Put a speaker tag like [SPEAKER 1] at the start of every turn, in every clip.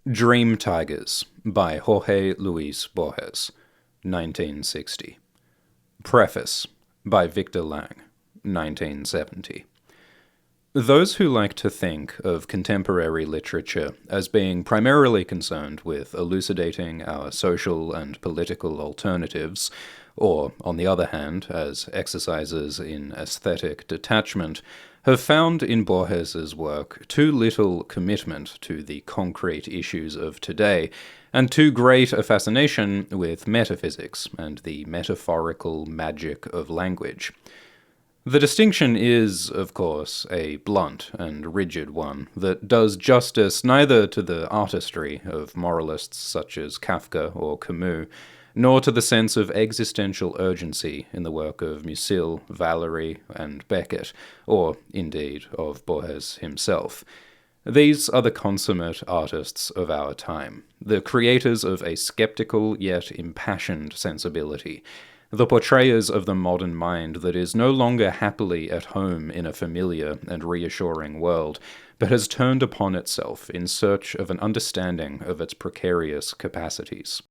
[SPEAKER 1] Dreamtigers by Jorge Luis Borges, 1960. Preface by Victor Lange, 1970. Those who like to think of contemporary literature as being primarily concerned with elucidating our social and political alternatives, or, on the other hand, as exercises in aesthetic detachment, have found in Borges's work too little commitment to the concrete issues of today, and too great a fascination with metaphysics and the metaphorical magic of language. The distinction is, of course, a blunt and rigid one that does justice neither to the artistry of moralists such as Kafka or Camus, nor to the sense of existential urgency in the work of Musil, Valery, and Beckett, or, indeed, of Borges himself. These are the consummate artists of our time, the creators of a skeptical yet impassioned sensibility, the portrayers of the modern mind that is no longer happily at home in a familiar and reassuring world, but has turned upon itself in search of an understanding of its precarious capacities.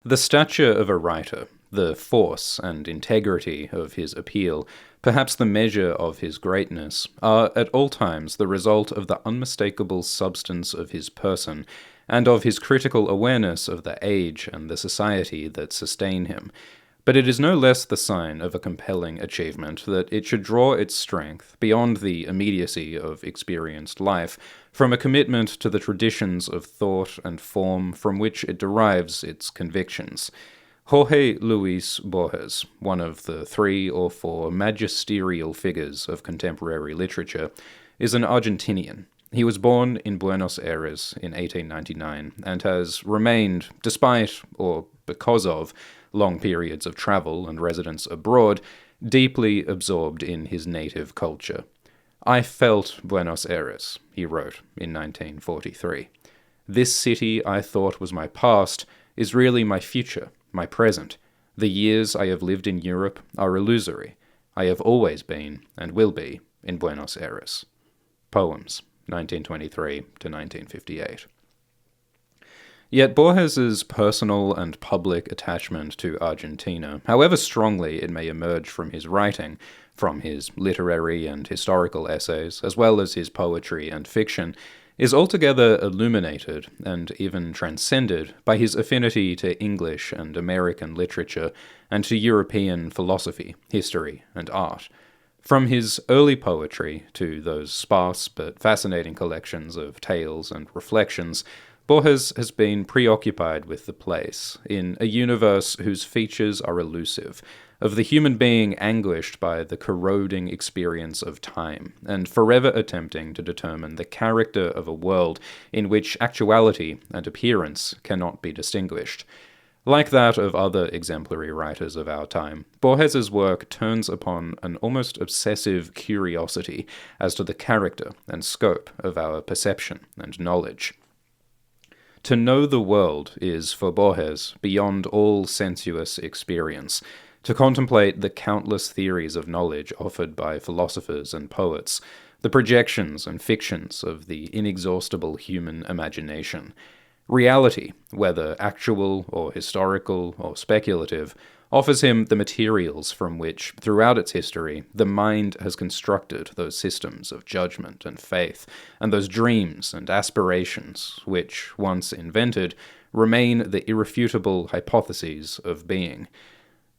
[SPEAKER 1] The stature of a writer, the force and integrity of his appeal, perhaps the measure of his greatness, are at all times the result of the unmistakable substance of his person, and of his critical awareness of the age and the society that sustain him. But it is no less the sign of a compelling achievement that it should draw its strength beyond the immediacy of experienced life, from a commitment to the traditions of thought and form from which it derives its convictions. Jorge Luis Borges, one of the 3 or 4 magisterial figures of contemporary literature, is an Argentinian. He was born in Buenos Aires in 1899 and has remained, despite, or because of, long periods of travel and residence abroad, deeply absorbed in his native culture. "I felt Buenos Aires," he wrote in 1943. "This city I thought was my past is really my future, my present. The years I have lived in Europe are illusory. I have always been, and will be, in Buenos Aires." Poems, 1923 to 1958. Yet Borges's personal and public attachment to Argentina, however strongly it may emerge from his writing, from his literary and historical essays, as well as his poetry and fiction, is altogether illuminated and even transcended by his affinity to English and American literature and to European philosophy, history, and art. From his early poetry to those sparse but fascinating collections of tales and reflections, Borges has been preoccupied with the place, in a universe whose features are elusive, of the human being anguished by the corroding experience of time, and forever attempting to determine the character of a world in which actuality and appearance cannot be distinguished. Like that of other exemplary writers of our time, Borges's work turns upon an almost obsessive curiosity as to the character and scope of our perception and knowledge. To know the world is, for Borges, beyond all sensuous experience. To contemplate the countless theories of knowledge offered by philosophers and poets, the projections and fictions of the inexhaustible human imagination. Reality, whether actual or historical or speculative, offers him the materials from which, throughout its history, the mind has constructed those systems of judgment and faith, and those dreams and aspirations which, once invented, remain the irrefutable hypotheses of being.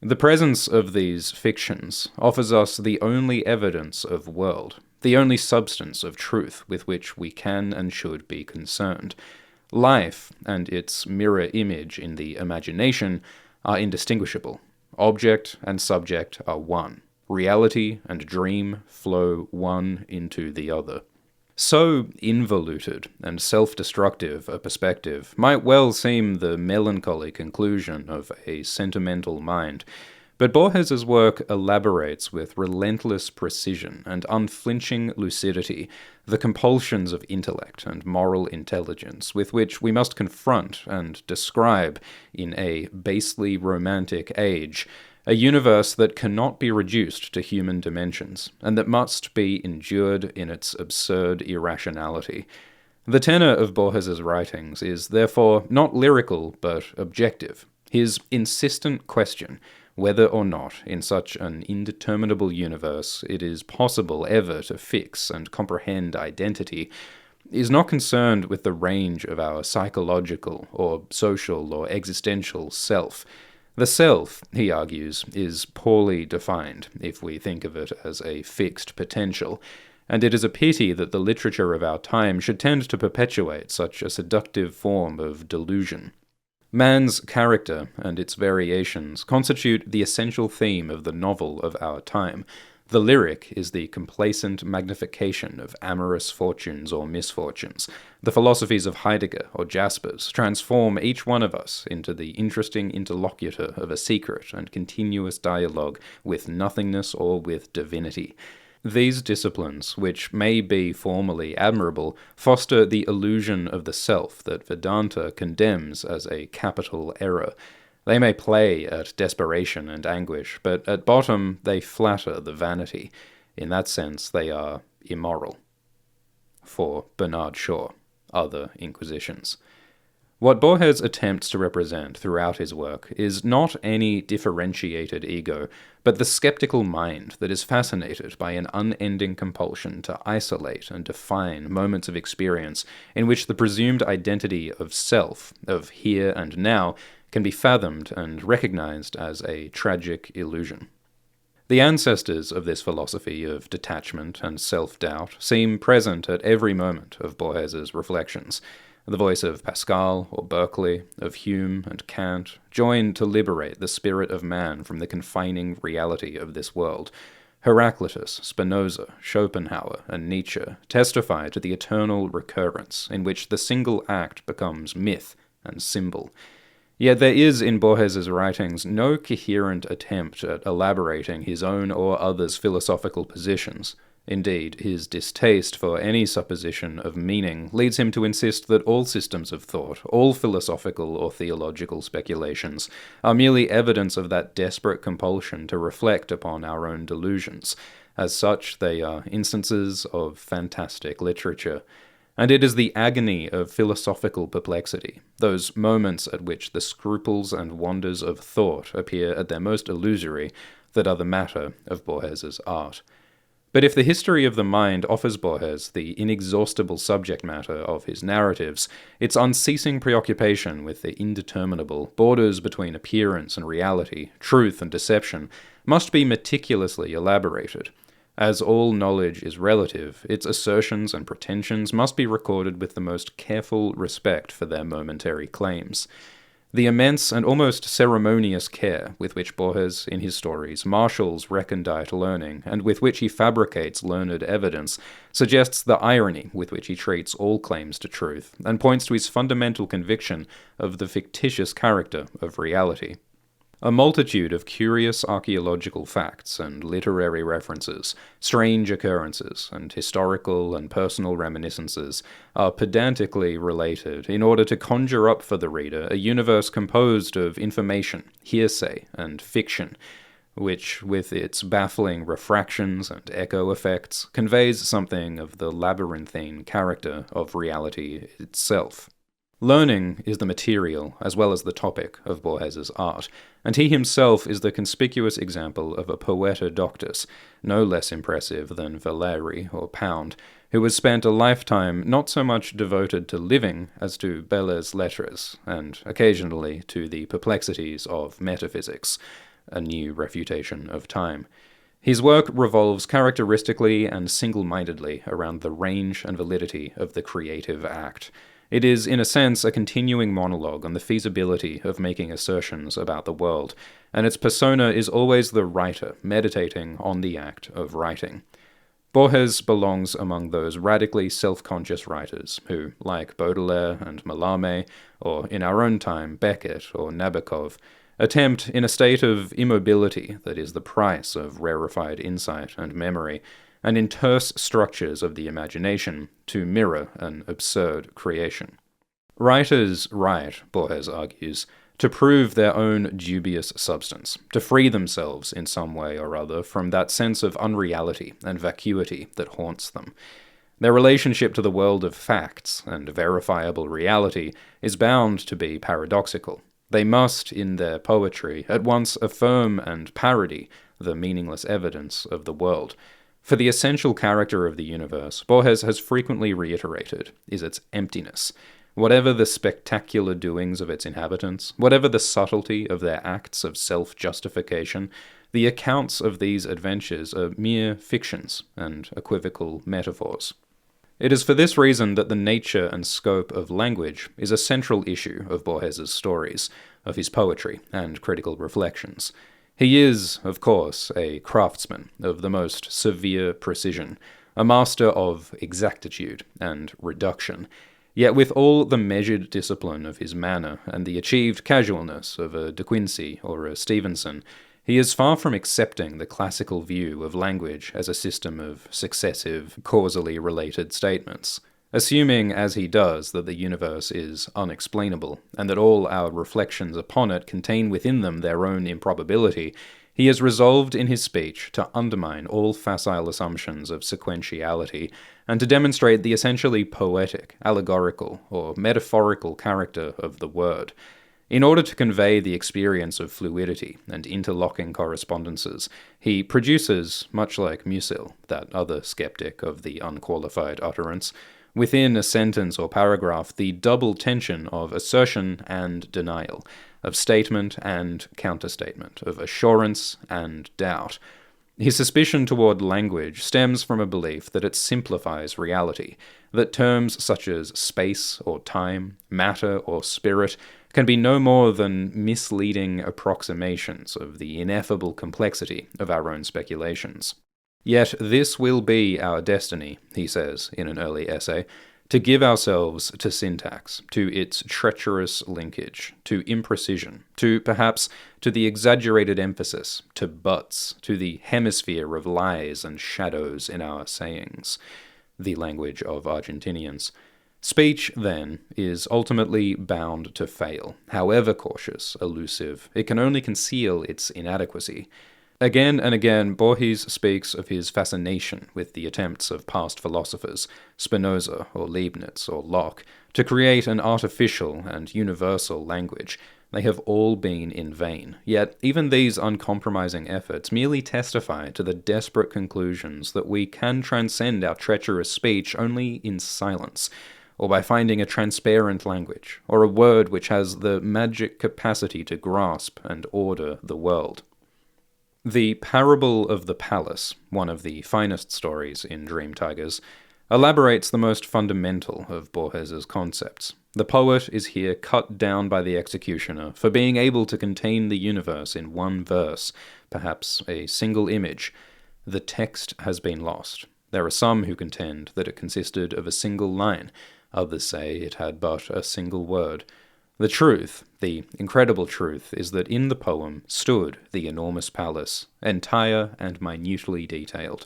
[SPEAKER 1] The presence of these fictions offers us the only evidence of world, the only substance of truth with which we can and should be concerned. Life, and its mirror image in the imagination, are indistinguishable. Object and subject are one. Reality and dream flow one into the other. So involuted and self-destructive a perspective might well seem the melancholy conclusion of a sentimental mind, but Borges's work elaborates with relentless precision and unflinching lucidity the compulsions of intellect and moral intelligence with which we must confront and describe, in a basely romantic age, a universe that cannot be reduced to human dimensions, and that must be endured in its absurd irrationality. The tenor of Borges's writings is therefore not lyrical but objective. His insistent question whether or not, in such an indeterminable universe, it is possible ever to fix and comprehend identity, is not concerned with the range of our psychological or social or existential self. The self, he argues, is poorly defined, if we think of it as a fixed potential, and it is a pity that the literature of our time should tend to perpetuate such a seductive form of delusion. Man's character and its variations constitute the essential theme of the novel of our time. The lyric is the complacent magnification of amorous fortunes or misfortunes. The philosophies of Heidegger or Jaspers transform each one of us into the interesting interlocutor of a secret and continuous dialogue with nothingness or with divinity. These disciplines, which may be formally admirable, foster the illusion of the self that Vedanta condemns as a capital error. They may play at desperation and anguish, but at bottom they flatter the vanity. In that sense, they are immoral. For Bernard Shaw, Other Inquisitions. What Borges attempts to represent throughout his work is not any differentiated ego, but the skeptical mind that is fascinated by an unending compulsion to isolate and define moments of experience in which the presumed identity of self, of here and now, can be fathomed and recognized as a tragic illusion. The ancestors of this philosophy of detachment and self-doubt seem present at every moment of Borges's reflections. The voice of Pascal or Berkeley, of Hume and Kant, join to liberate the spirit of man from the confining reality of this world. Heraclitus, Spinoza, Schopenhauer, and Nietzsche testify to the eternal recurrence in which the single act becomes myth and symbol. Yet there is in Borges's writings no coherent attempt at elaborating his own or others' philosophical positions. Indeed, his distaste for any supposition of meaning leads him to insist that all systems of thought, all philosophical or theological speculations, are merely evidence of that desperate compulsion to reflect upon our own delusions. As such, they are instances of fantastic literature. And it is the agony of philosophical perplexity, those moments at which the scruples and wonders of thought appear at their most illusory, that are the matter of Borges's art. But if the history of the mind offers Borges the inexhaustible subject matter of his narratives, its unceasing preoccupation with the indeterminable, borders between appearance and reality, truth and deception, must be meticulously elaborated. As all knowledge is relative, its assertions and pretensions must be recorded with the most careful respect for their momentary claims. The immense and almost ceremonious care with which Borges, in his stories, marshals recondite learning, and with which he fabricates learned evidence, suggests the irony with which he treats all claims to truth, and points to his fundamental conviction of the fictitious character of reality. A multitude of curious archaeological facts and literary references, strange occurrences, and historical and personal reminiscences are pedantically related in order to conjure up for the reader a universe composed of information, hearsay, and fiction, which, with its baffling refractions and echo effects, conveys something of the labyrinthine character of reality itself. Learning is the material as well as the topic of Borges's art, and he himself is the conspicuous example of a poeta doctus, no less impressive than Valéry or Pound, who has spent a lifetime not so much devoted to living as to belles lettres, and occasionally to the perplexities of metaphysics, a new refutation of time. His work revolves characteristically and single-mindedly around the range and validity of the creative act. It is, in a sense, a continuing monologue on the feasibility of making assertions about the world, and its persona is always the writer meditating on the act of writing. Borges belongs among those radically self-conscious writers who, like Baudelaire and Mallarmé, or in our own time Beckett or Nabokov, attempt, in a state of immobility that is the price of rarefied insight and memory, and in terse structures of the imagination, to mirror an absurd creation. Writers write, Borges argues, to prove their own dubious substance, to free themselves in some way or other from that sense of unreality and vacuity that haunts them. Their relationship to the world of facts and verifiable reality is bound to be paradoxical. They must, in their poetry, at once affirm and parody the meaningless evidence of the world. For the essential character of the universe, Borges has frequently reiterated, is its emptiness. Whatever the spectacular doings of its inhabitants, whatever the subtlety of their acts of self-justification, the accounts of these adventures are mere fictions and equivocal metaphors. It is for this reason that the nature and scope of language is a central issue of Borges's stories, of his poetry and critical reflections. He is, of course, a craftsman of the most severe precision, a master of exactitude and reduction. Yet with all the measured discipline of his manner and the achieved casualness of a De Quincey or a Stevenson, he is far from accepting the classical view of language as a system of successive, causally related statements. Assuming, as he does, that the universe is unexplainable, and that all our reflections upon it contain within them their own improbability, he is resolved in his speech to undermine all facile assumptions of sequentiality, and to demonstrate the essentially poetic, allegorical, or metaphorical character of the word. In order to convey the experience of fluidity and interlocking correspondences, he produces, much like Musil, that other skeptic of the unqualified utterance, within a sentence or paragraph the double tension of assertion and denial, of statement and counterstatement, of assurance and doubt. His suspicion toward language stems from a belief that it simplifies reality, that terms such as space or time, matter or spirit, can be no more than misleading approximations of the ineffable complexity of our own speculations. Yet this will be our destiny, he says in an early essay, to give ourselves to syntax, to its treacherous linkage, to imprecision, perhaps to the exaggerated emphasis, to buts, to the hemisphere of lies and shadows in our sayings, the language of Argentinians. Speech, then, is ultimately bound to fail. However cautious, elusive, it can only conceal its inadequacy. Again and again, Borges speaks of his fascination with the attempts of past philosophers, Spinoza or Leibniz or Locke, to create an artificial and universal language. They have all been in vain, yet even these uncompromising efforts merely testify to the desperate conclusions that we can transcend our treacherous speech only in silence, or by finding a transparent language, or a word which has the magic capacity to grasp and order the world. The Parable of the Palace, one of the finest stories in Dreamtigers, elaborates the most fundamental of Borges's concepts. The poet is here cut down by the executioner for being able to contain the universe in one verse, perhaps a single image. The text has been lost. There are some who contend that it consisted of a single line. Others say it had but a single word. The truth, the incredible truth, is that in the poem stood the enormous palace, entire and minutely detailed,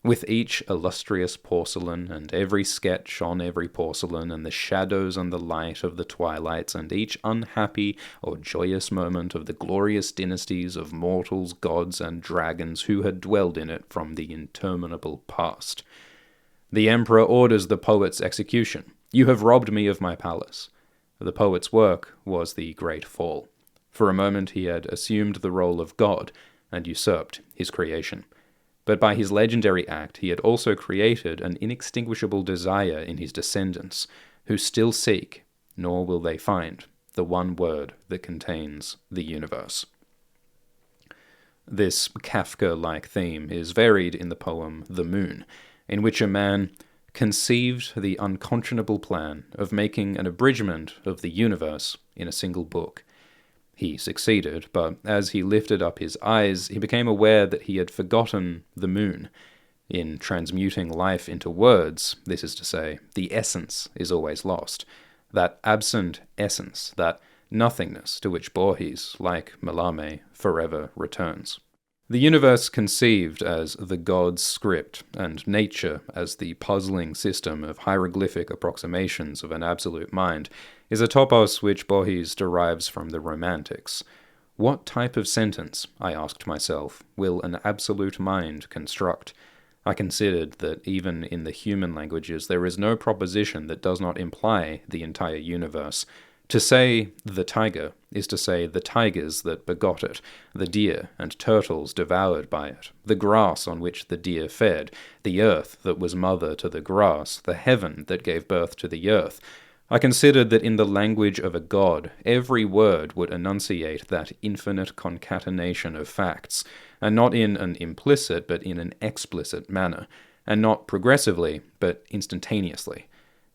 [SPEAKER 1] with each illustrious porcelain, and every sketch on every porcelain, and the shadows and the light of the twilights, and each unhappy or joyous moment of the glorious dynasties of mortals, gods, and dragons who had dwelled in it from the interminable past. The emperor orders the poet's execution. You have robbed me of my palace. The poet's work was the great fall. For a moment he had assumed the role of God and usurped his creation. But by his legendary act he had also created an inextinguishable desire in his descendants, who still seek, nor will they find, the one word that contains the universe. This Kafka-like theme is varied in the poem The Moon, in which a man conceived the unconscionable plan of making an abridgment of the universe in a single book. He succeeded, but as he lifted up his eyes, he became aware that he had forgotten the moon. In transmuting life into words, this is to say, the essence is always lost. That absent essence, that nothingness to which Borges, like Mallarmé, forever returns. The universe conceived as the god's script, and nature as the puzzling system of hieroglyphic approximations of an absolute mind, is a topos which Borges derives from the Romantics. What type of sentence, I asked myself, will an absolute mind construct? I considered that even in the human languages there is no proposition that does not imply the entire universe. To say the tiger is to say the tigers that begot it, the deer and turtles devoured by it, the grass on which the deer fed, the earth that was mother to the grass, the heaven that gave birth to the earth. I considered that in the language of a god, every word would enunciate that infinite concatenation of facts, and not in an implicit but in an explicit manner, and not progressively but instantaneously.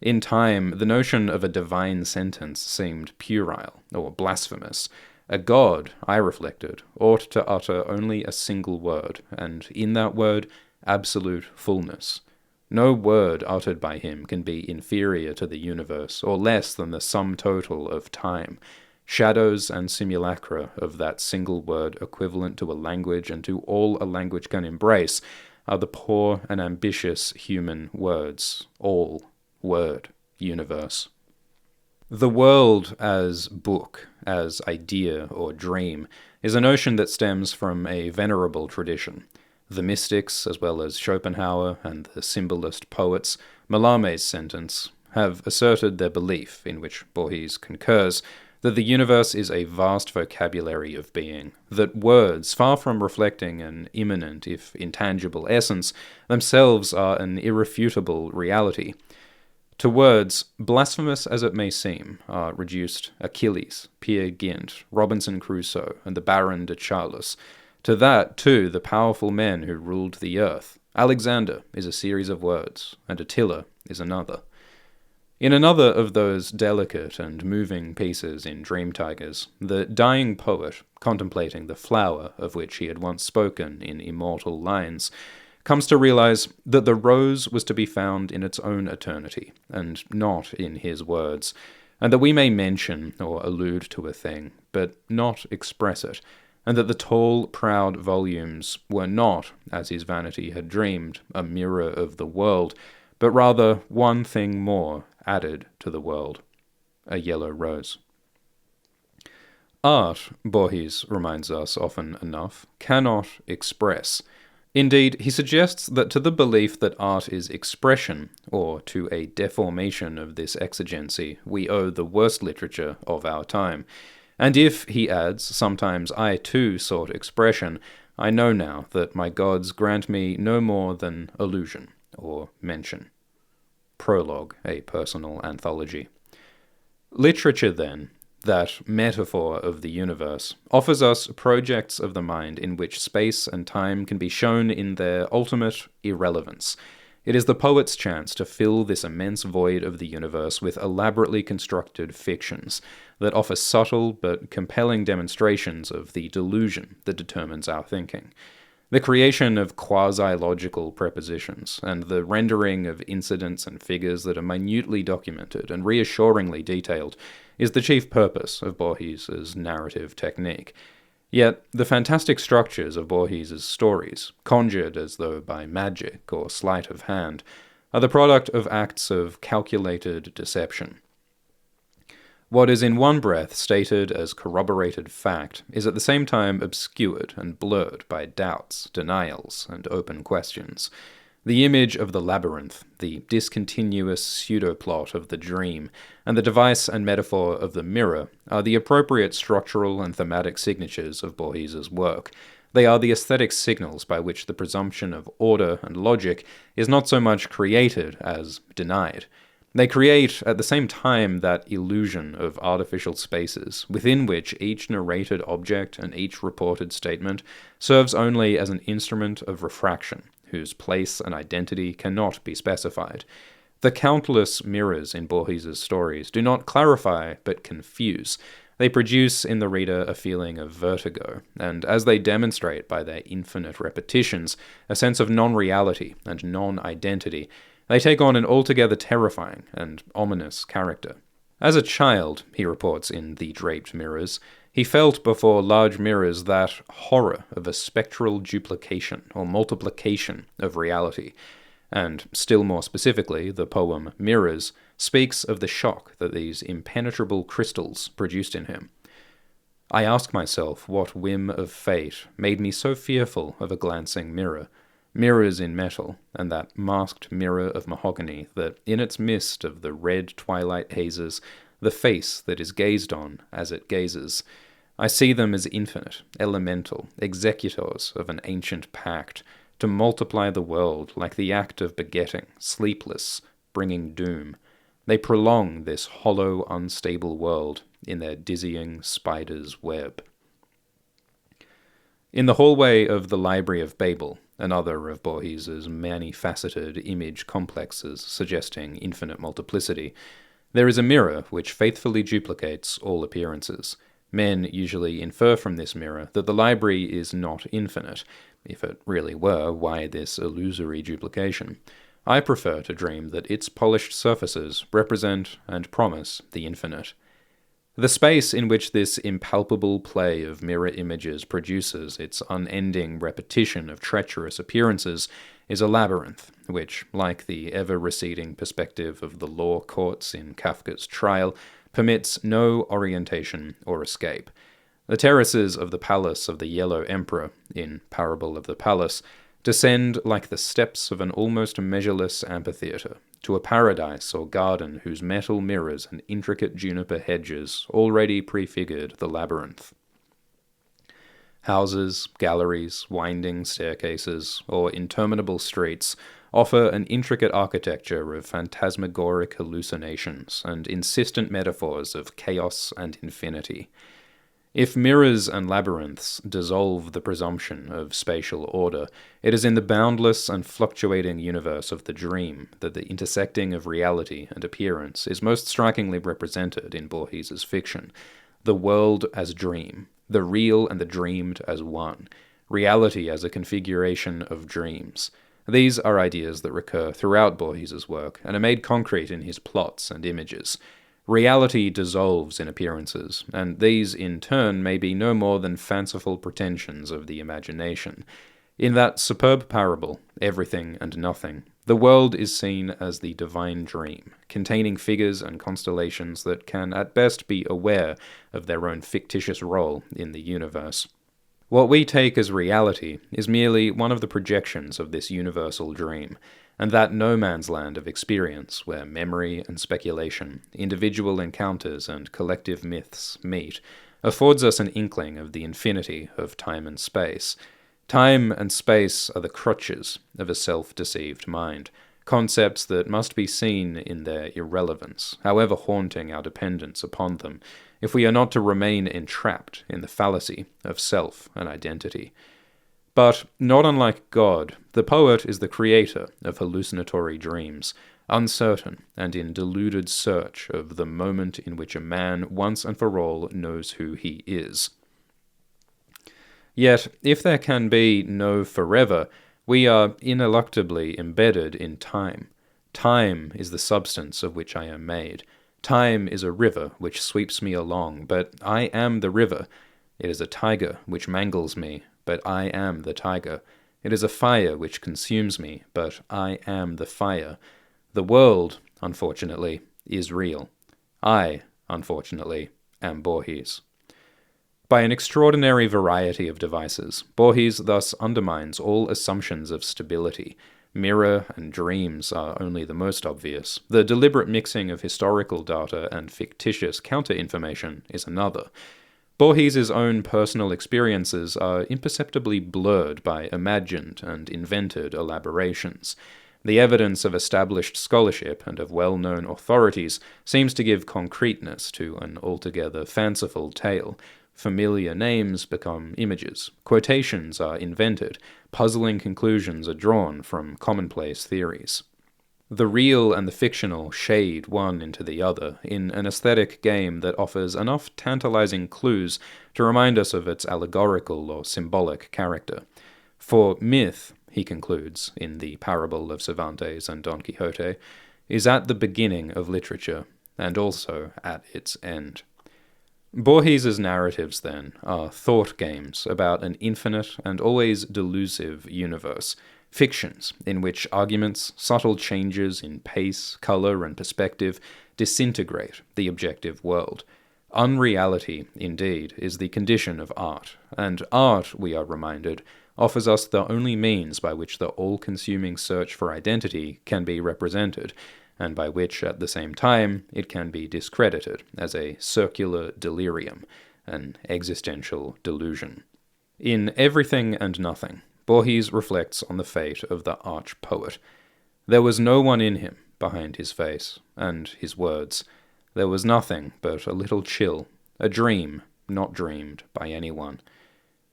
[SPEAKER 1] In time, the notion of a divine sentence seemed puerile or blasphemous. A god, I reflected, ought to utter only a single word, and in that word, absolute fullness. No word uttered by him can be inferior to the universe, or less than the sum total of time. Shadows and simulacra of that single word equivalent to a language and to all a language can embrace are the poor and ambitious human words, all word, universe. The world as book, as idea or dream, is a notion that stems from a venerable tradition. The mystics, as well as Schopenhauer and the symbolist poets, Mallarmé's sentence, have asserted their belief, in which Borges concurs, that the universe is a vast vocabulary of being, that words, far from reflecting an immanent, if intangible essence, themselves are an irrefutable reality. To words, blasphemous as it may seem, are reduced Achilles, Peer Gynt, Robinson Crusoe, and the Baron de Charlus. To that, too, the powerful men who ruled the earth. Alexander is a series of words, and Attila is another. In another of those delicate and moving pieces in Dreamtigers, the dying poet, contemplating the flower of which he had once spoken in immortal lines, comes to realize that the rose was to be found in its own eternity, and not in his words, and that we may mention or allude to a thing, but not express it, and that the tall, proud volumes were not, as his vanity had dreamed, a mirror of the world, but rather one thing more added to the world, a yellow rose. Art, Borges reminds us often enough, cannot express. Indeed, he suggests that to the belief that art is expression, or to a deformation of this exigency, we owe the worst literature of our time. And if, he adds, sometimes I too sought expression, I know now that my gods grant me no more than allusion, or mention. Prologue, a personal anthology. Literature, then, that metaphor of the universe, offers us projects of the mind in which space and time can be shown in their ultimate irrelevance. It is the poet's chance to fill this immense void of the universe with elaborately constructed fictions that offer subtle but compelling demonstrations of the delusion that determines our thinking. The creation of quasi-logical prepositions, and the rendering of incidents and figures that are minutely documented and reassuringly detailed, is the chief purpose of Borges's narrative technique. Yet, the fantastic structures of Borges's stories, conjured as though by magic or sleight of hand, are the product of acts of calculated deception. What is in one breath stated as corroborated fact is at the same time obscured and blurred by doubts, denials, and open questions. The image of the labyrinth, the discontinuous pseudo-plot of the dream, and the device and metaphor of the mirror are the appropriate structural and thematic signatures of Borges's work. They are the aesthetic signals by which the presumption of order and logic is not so much created as denied. They create, at the same time, that illusion of artificial spaces, within which each narrated object and each reported statement serves only as an instrument of refraction, whose place and identity cannot be specified. The countless mirrors in Borges's stories do not clarify, but confuse. They produce in the reader a feeling of vertigo, and as they demonstrate by their infinite repetitions, a sense of non-reality and non-identity, they take on an altogether terrifying and ominous character. As a child, he reports in The Draped Mirrors, he felt before large mirrors that horror of a spectral duplication or multiplication of reality, and still more specifically, the poem Mirrors speaks of the shock that these impenetrable crystals produced in him. I ask myself what whim of fate made me so fearful of a glancing mirror. mirrors in metal, and that masked mirror of mahogany that, in its mist of the red twilight hazes, the face that is gazed on as it gazes. I see them as infinite, elemental, executors of an ancient pact, to multiply the world like the act of begetting, sleepless, bringing doom. They prolong this hollow, unstable world in their dizzying spider's web. In the hallway of the Library of Babel, another of Borges's many-faceted image complexes suggesting infinite multiplicity, there is a mirror which faithfully duplicates all appearances. Men usually infer from this mirror that the library is not infinite. If it really were, why this illusory duplication? I prefer to dream that its polished surfaces represent and promise the infinite. The space in which this impalpable play of mirror images produces its unending repetition of treacherous appearances is a labyrinth, which, like the ever-receding perspective of the law courts in Kafka's Trial, permits no orientation or escape. The terraces of the palace of the Yellow Emperor, in Parable of the Palace, descend like the steps of an almost measureless amphitheatre, to a paradise or garden whose metal mirrors and intricate juniper hedges already prefigured the labyrinth. Houses, galleries, winding staircases, or interminable streets offer an intricate architecture of phantasmagoric hallucinations and insistent metaphors of chaos and infinity. If mirrors and labyrinths dissolve the presumption of spatial order, it is in the boundless and fluctuating universe of the dream that the intersecting of reality and appearance is most strikingly represented in Borges's fiction. The world as dream, the real and the dreamed as one, reality as a configuration of dreams. These are ideas that recur throughout Borges's work and are made concrete in his plots and images. Reality dissolves in appearances, and these in turn may be no more than fanciful pretensions of the imagination. In that superb parable, Everything and Nothing, the world is seen as the divine dream, containing figures and constellations that can at best be aware of their own fictitious role in the universe. What we take as reality is merely one of the projections of this universal dream, and that no-man's land of experience where memory and speculation, individual encounters and collective myths meet, affords us an inkling of the infinity of time and space. Time and space are the crutches of a self-deceived mind, concepts that must be seen in their irrelevance, however haunting our dependence upon them, if we are not to remain entrapped in the fallacy of self and identity. But, not unlike God, the poet is the creator of hallucinatory dreams, uncertain and in deluded search of the moment in which a man once and for all knows who he is. Yet, if there can be no forever, we are ineluctably embedded in time. Time is the substance of which I am made. Time is a river which sweeps me along, but I am the river. It is a tiger which mangles me, but I am the tiger. It is a fire which consumes me, but I am the fire. The world, unfortunately, is real. I, unfortunately, am Borges. By an extraordinary variety of devices, Borges thus undermines all assumptions of stability. Mirror and dreams are only the most obvious. The deliberate mixing of historical data and fictitious counter-information is another. Borges's own personal experiences are imperceptibly blurred by imagined and invented elaborations. The evidence of established scholarship and of well-known authorities seems to give concreteness to an altogether fanciful tale. Familiar names become images. Quotations are invented. Puzzling conclusions are drawn from commonplace theories. The real and the fictional shade one into the other in an aesthetic game that offers enough tantalizing clues to remind us of its allegorical or symbolic character. For myth, he concludes in the Parable of Cervantes and Don Quixote, is at the beginning of literature, and also at its end. Borges's narratives, then, are thought games about an infinite and always delusive universe, fictions in which arguments, subtle changes in pace, color, and perspective disintegrate the objective world. Unreality, indeed, is the condition of art, and art, we are reminded, offers us the only means by which the all-consuming search for identity can be represented, and by which, at the same time, it can be discredited as a circular delirium, an existential delusion. In Everything and Nothing, Borges reflects on the fate of the arch-poet. There was no one in him behind his face and his words. There was nothing but a little chill, a dream not dreamed by anyone.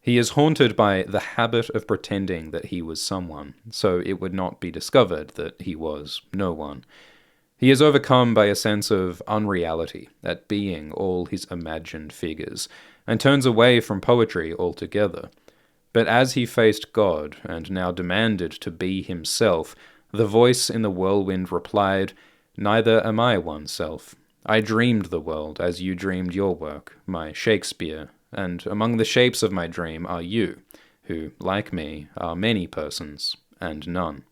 [SPEAKER 1] He is haunted by the habit of pretending that he was someone, so it would not be discovered that he was no one. He is overcome by a sense of unreality at being all his imagined figures, and turns away from poetry altogether. But as he faced God, and now demanded to be himself, the voice in the whirlwind replied, "Neither am I oneself. I dreamed the world as you dreamed your work, my Shakespeare, and among the shapes of my dream are you, who, like me, are many persons, and none."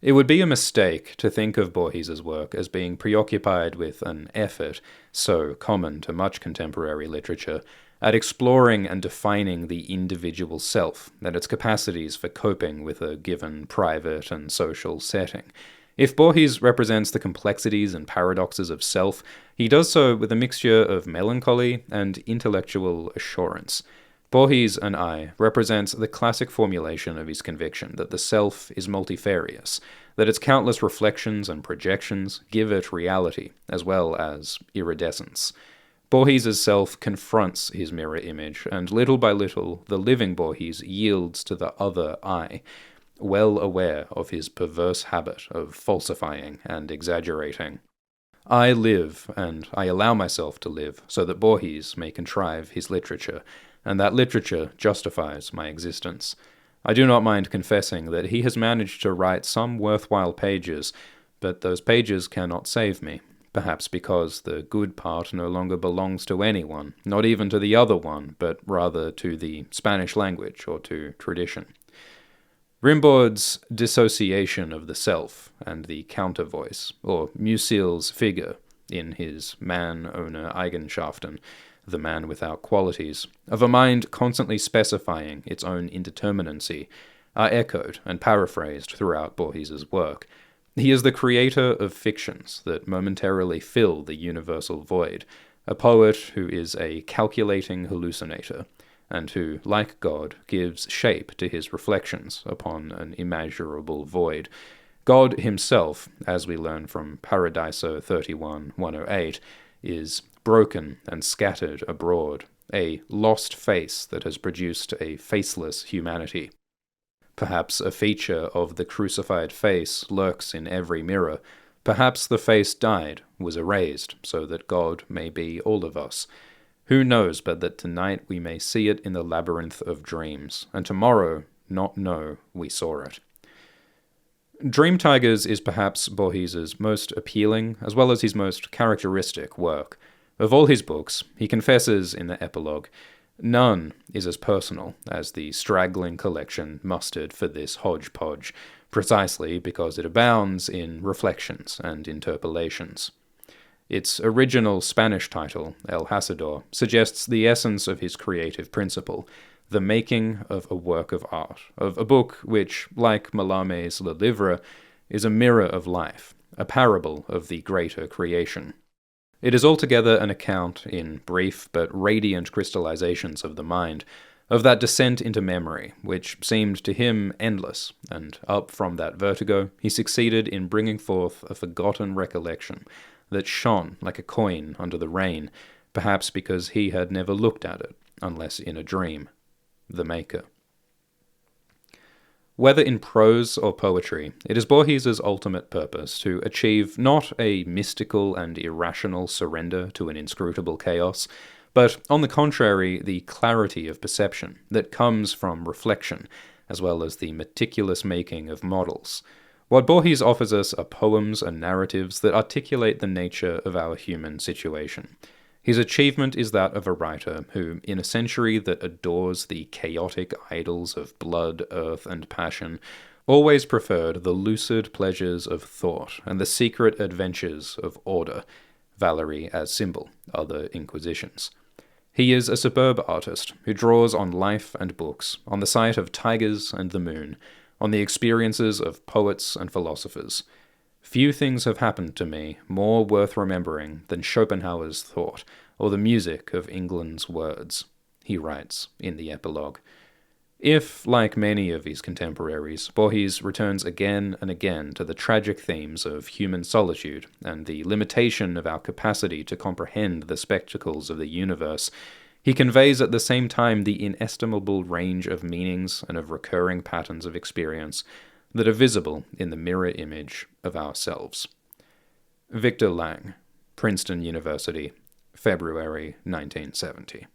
[SPEAKER 1] It would be a mistake to think of Borges's work as being preoccupied with an effort, so common to much contemporary literature, at exploring and defining the individual self and its capacities for coping with a given private and social setting. If Borges represents the complexities and paradoxes of self, he does so with a mixture of melancholy and intellectual assurance. Borges and I represents the classic formulation of his conviction that the self is multifarious, that its countless reflections and projections give it reality as well as iridescence. Borges's self confronts his mirror image, and little by little the living Borges yields to the other I, well aware of his perverse habit of falsifying and exaggerating. I live, and I allow myself to live, so that Borges may contrive his literature, and that literature justifies my existence. I do not mind confessing that he has managed to write some worthwhile pages, but those pages cannot save me, perhaps because the good part no longer belongs to anyone, not even to the other one, but rather to the Spanish language or to tradition. Rimbaud's dissociation of the self and the counter-voice, or Musil's figure in his Man ohne Eigenschaften, the man without qualities, of a mind constantly specifying its own indeterminacy, are echoed and paraphrased throughout Borges's work. He is the creator of fictions that momentarily fill the universal void, a poet who is a calculating hallucinator, and who, like God, gives shape to his reflections upon an immeasurable void. God himself, as we learn from Paradiso 31:108, is broken and scattered abroad, a lost face that has produced a faceless humanity. Perhaps a feature of the crucified face lurks in every mirror. Perhaps the face died, was erased, so that God may be all of us. Who knows but that tonight we may see it in the labyrinth of dreams, and tomorrow not know we saw it. Dreamtigers is perhaps Borges's most appealing, as well as his most characteristic work. Of all his books, he confesses in the epilogue, none is as personal as the straggling collection mustered for this hodgepodge, precisely because it abounds in reflections and interpolations. Its original Spanish title, El Hacedor, suggests the essence of his creative principle, the making of a work of art, of a book which, like Mallarmé's Le Livre, is a mirror of life, a parable of the greater creation. It is altogether an account, in brief but radiant crystallizations of the mind, of that descent into memory, which seemed to him endless, and up from that vertigo he succeeded in bringing forth a forgotten recollection that shone like a coin under the rain, perhaps because he had never looked at it, unless in a dream. The Maker. Whether in prose or poetry, it is Borges's ultimate purpose to achieve not a mystical and irrational surrender to an inscrutable chaos, but, on the contrary, the clarity of perception that comes from reflection, as well as the meticulous making of models. What Borges offers us are poems and narratives that articulate the nature of our human situation. His achievement is that of a writer who, in a century that adores the chaotic idols of blood, earth, and passion, always preferred the lucid pleasures of thought and the secret adventures of order, Valery as symbol, other inquisitions. He is a superb artist who draws on life and books, on the sight of tigers and the moon, on the experiences of poets and philosophers. Few things have happened to me more worth remembering than Schopenhauer's thought, or the music of England's words, he writes in the epilogue. If, like many of his contemporaries, Borges returns again and again to the tragic themes of human solitude and the limitation of our capacity to comprehend the spectacles of the universe, he conveys at the same time the inestimable range of meanings and of recurring patterns of experience that are visible in the mirror image of ourselves. Victor Lange, Princeton University, February 1970.